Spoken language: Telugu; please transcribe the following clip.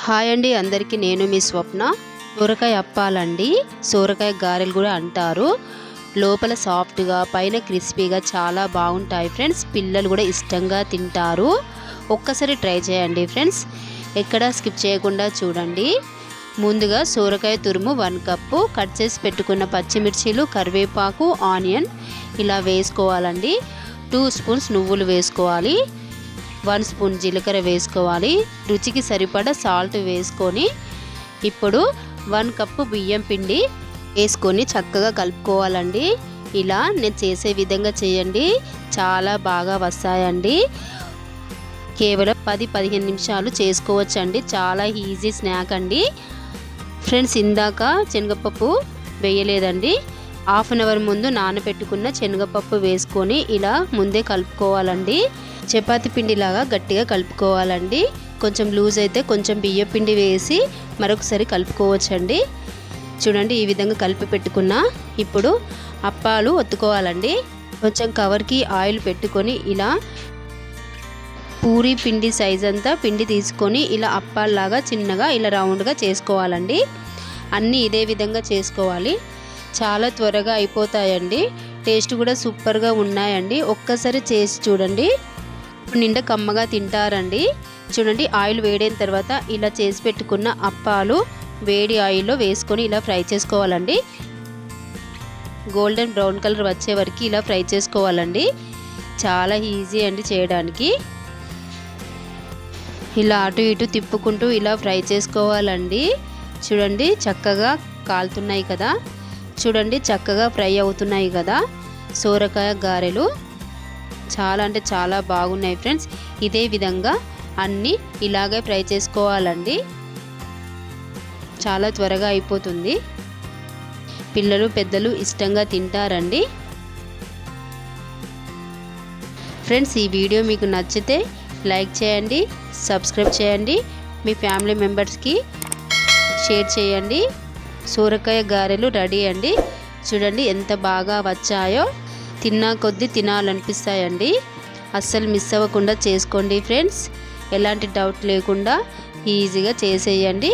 హాయ్ అండి అందరికీ, నేను మీ స్వప్న. సోరకాయ అప్పాలండి. సోరకాయ గారెలు కూడా అంటారు. లోపల సాఫ్ట్గా, పైన క్రిస్పీగా చాలా బాగుంటాయి ఫ్రెండ్స్. పిల్లలు కూడా ఇష్టంగా తింటారు. ఒక్కసారి ట్రై చేయండి ఫ్రెండ్స్. ఎక్కడ స్కిప్ చేయకుండా చూడండి. ముందుగా సోరకాయ తురుము 1 కప్పు, కట్ చేసి పెట్టుకున్న పచ్చిమిర్చీలు, కరివేపాకు, ఆనియన్ ఇలా వేసుకోవాలండి. 2 స్పూన్స్ నువ్వులు వేసుకోవాలి. 1 స్పూన్ జీలకర్ర వేసుకోవాలి. రుచికి సరిపడా సాల్ట్ వేసుకొని ఇప్పుడు 1 కప్పు బియ్యం పిండి వేసుకొని చక్కగా కలుపుకోవాలండి. ఇలా నేను చేసే విధంగా చేయండి, చాలా బాగా వస్తాయండి. కేవలం 10-15 నిమిషాలు చేసుకోవచ్చండి. చాలా ఈజీ స్నాక్ అండి ఫ్రెండ్స్. ఇందాక శనగపప్పు వేయలేదండి. హాఫ్ అన్ అవర్ ముందు నానబెట్టుకున్న శనగపప్పు వేసుకొని ఇలా ముందే కలుపుకోవాలండి. చపాతీ పిండిలాగా గట్టిగా కలుపుకోవాలండి. కొంచెం లూజ్ అయితే కొంచెం బియ్యం పిండి వేసి మరొకసారి కలుపుకోవచ్చండి. చూడండి, ఈ విధంగా కలిపి పెట్టుకున్న ఇప్పుడు అప్పాలు ఒత్తుకోవాలండి. కొంచెం కవర్కి ఆయిల్ పెట్టుకొని ఇలా పూరీ పిండి సైజ్ అంతా పిండి తీసుకొని ఇలా అప్పాల్లాగా చిన్నగా ఇలా రౌండ్గా చేసుకోవాలండి. అన్నీ ఇదే విధంగా చేసుకోవాలి. చాలా త్వరగా అయిపోతాయండి. టేస్ట్ కూడా సూపర్గా ఉన్నాయండి. ఒక్కసారి చేసి చూడండి. నిండా కమ్మగా తింటారండి. చూడండి, ఆయిల్ వేడైన తర్వాత ఇలా చేసి పెట్టుకున్న అప్పాలు వేడి ఆయిల్లో వేసుకొని ఇలా ఫ్రై చేసుకోవాలండి. గోల్డెన్ బ్రౌన్ కలర్ వచ్చే వరకు ఇలా ఫ్రై చేసుకోవాలండి. చాలా ఈజీ అండి చేయడానికి. ఇలా అటు ఇటు తిప్పుకుంటూ ఇలా ఫ్రై చేసుకోవాలండి. చూడండి, చక్కగా కాలుతున్నాయి కదా. చూడండి, చక్కగా ఫ్రై అవుతున్నాయి కదా సోరకాయ గారెలు. చాలా అంటే చాలా బాగున్నాయి ఫ్రెండ్స్. ఇదే విధంగా అన్నీ ఇలాగే ఫ్రై చేసుకోవాలండి. చాలా త్వరగా అయిపోతుంది. పిల్లలు పెద్దలు ఇష్టంగా తింటారండి ఫ్రెండ్స్. ఈ వీడియో మీకు నచ్చితే లైక్ చేయండి, సబ్స్క్రైబ్ చేయండి, మీ ఫ్యామిలీ మెంబర్స్కి షేర్ చేయండి. సోరకాయ గారెలు రెడీ అండి. చూడండి ఎంత బాగా వచ్చాయో. తిన్నా కొద్దీ తినాలనిపిస్తాయండి. అస్సలు మిస్ అవ్వకుండా చేసుకోండి ఫ్రెండ్స్. ఎలాంటి డౌట్ లేకుండా ఈజీగా చేసేయండి.